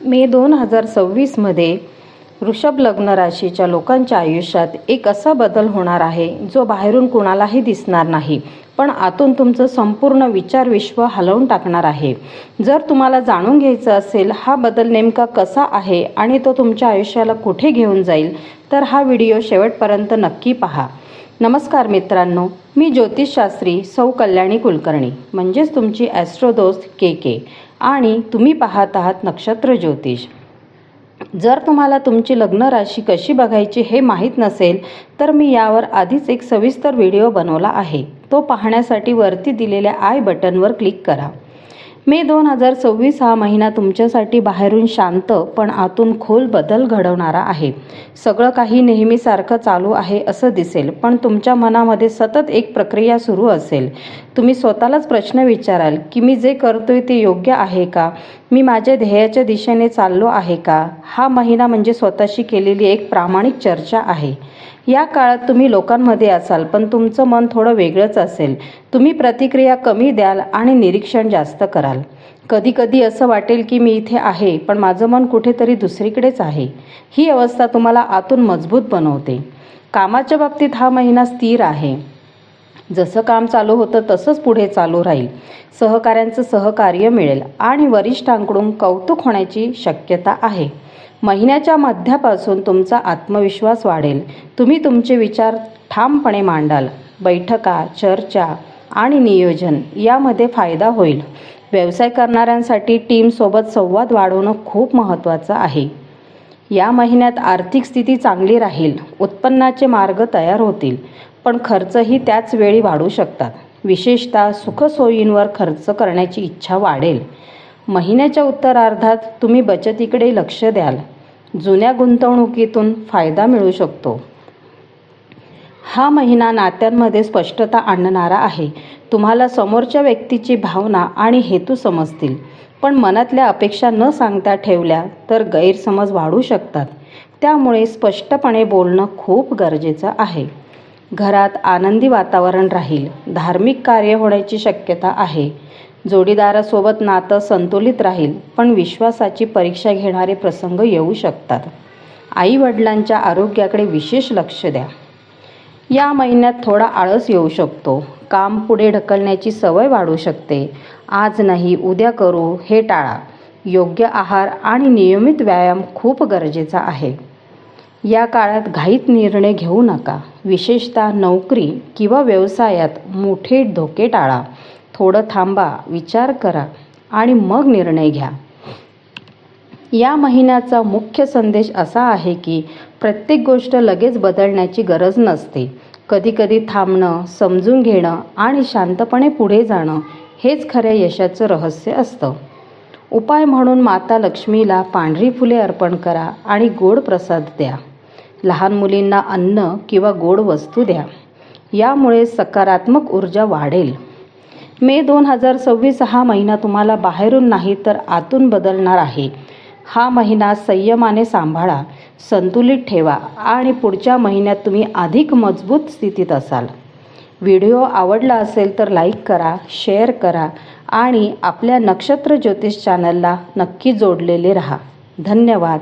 मे 2026मध्ये वृषभ लग्न राशीच्या लोकांच्या आयुष्यात एक असा बदल होणार आहे जो बाहेरून कुणालाही दिसणार नाही, पण आतून तुमचं संपूर्ण विचार विश्व हलवून टाकणार आहे. जर तुम्हाला जाणून घ्यायचं असेल हा बदल नेमका कसा आहे आणि तो तुमच्या आयुष्याला कुठे घेऊन जाईल, तर हा व्हिडिओ शेवटपर्यंत नक्की पहा. नमस्कार मित्रांनो, मी ज्योतिषशास्त्री सौ कल्याणी कुलकर्णी, म्हणजेच तुमची ॲस्ट्रो दोस्त के आणि तुम्ही पाहत आहात नक्षत्र ज्योतिष. जर तुम्हाला तुमची लग्न राशी कशी बघायची हे माहीत नसेल तर मी यावर आधीच एक सविस्तर व्हिडिओ बनवला आहे. तो पाहण्यासाठी वरती दिलेल्या आय बटनवर क्लिक करा. मे 2026 हा महिना तुमच्यासाठी बाहेरून शांत पण आतून खोल बदल घडवणारा आहे. सगळं काही नेहमीसारखं चालू आहे असं दिसेल, पण तुमच्या मनामध्ये सतत एक प्रक्रिया सुरू असेल. तुम्ही स्वतःलाच प्रश्न विचाराल की मी जे करतोय ते योग्य आहे का, मी माझ्या ध्येयाच्या दिशेने चाललो आहे का. हा महिना म्हणजे स्वतःशी केलेली एक प्रामाणिक चर्चा आहे. या काळात तुम्ही लोकांमध्ये असाल, पण तुमचं मन थोडं वेगळंच असेल. तुम्ही प्रतिक्रिया कमी द्याल आणि निरीक्षण जास्त कराल. कधी कधी असं वाटेल की मी इथे आहे पण माझं मन कुठेतरी दुसरीकडेच आहे. ही अवस्था तुम्हाला आतून मजबूत बनवते. कामाच्या बाबतीत हा महिना स्थिर आहे. जसं काम चालू होतं तसंच पुढे चालू राहील. सहकाऱ्यांचं सहकार्य मिळेल आणि वरिष्ठांकडून कौतुक होण्याची शक्यता आहे. महिन्याच्या मध्यापासून तुमचा आत्मविश्वास वाढेल. तुम्ही तुमचे विचार ठामपणे मांडाल. बैठका, चर्चा आणि नियोजन यामध्ये फायदा होईल. व्यवसाय करणाऱ्यांसाठी टीमसोबत संवाद वाढवणं खूप महत्त्वाचं आहे. या महिन्यात आर्थिक स्थिती चांगली राहील. उत्पन्नाचे मार्ग तयार होतील, पण खर्चही त्याच वेळी वाढू शकतात. विशेषतः सुखसोयींवर खर्च करण्याची इच्छा वाढेल. महिन्याच्या उत्तरार्धात तुम्ही बचतीकडे लक्ष द्याल. जुन्या गुंतवणुकीतून फायदा मिळू शकतो. हा महिना नात्यांमध्ये स्पष्टता आणणारा आहे. तुम्हाला समोरच्या व्यक्तीची भावना आणि हेतू समजतील, पण मनातल्या अपेक्षा न सांगता ठेवल्या तर गैरसमज वाढू शकतात. त्यामुळे स्पष्टपणे बोलणं खूप गरजेचं आहे. घरात आनंदी वातावरण राहील. धार्मिक कार्य होण्याची शक्यता आहे. जोडीदारासोबत नातं संतुलित राहील, पण विश्वासाची परीक्षा घेणारे प्रसंग येऊ शकतात. आई वडिलांच्या आरोग्याकडे विशेष लक्ष द्या. या महिन्यात थोडा आळस येऊ शकतो. काम पुढे ढकलण्याची सवय वाढू शकते. आज नाही उद्या करू हे टाळा. योग्य आहार आणि नियमित व्यायाम खूप गरजेचा आहे. या काळात घाईत निर्णय घेऊ नका. विशेषतः नोकरी किंवा व्यवसायात मोठे धोके टाळा. थोडं थांबा, विचार करा आणि मग निर्णय घ्या. या महिन्याचा मुख्य संदेश असा आहे की प्रत्येक गोष्ट लगेच बदलण्याची गरज नसते. कधीकधी थांबणं, समजून घेणं आणि शांतपणे पुढे जाणं हेच खऱ्या यशाचं रहस्य असतं. उपाय म्हणून माता लक्ष्मीला पांढरी फुले अर्पण करा आणि गोड प्रसाद द्या. लहान मुलींना अन्न किंवा गोड वस्तू द्या. यामुळे सकारात्मक ऊर्जा वाढेल. मे 2026 हा महिना तुम्हाला बाहेरून नाही तर आतून बदलणार आहे. हा महिना संयमाने सांभाळा, संतुलित ठेवा आणि पुढच्या महिन्यात तुम्ही अधिक मजबूत स्थितीत असाल. व्हिडिओ आवडला असेल तर लाईक करा, शेअर करा आणि आपल्या नक्षत्र ज्योतिष चॅनलला नक्की जोडलेले राहा. धन्यवाद.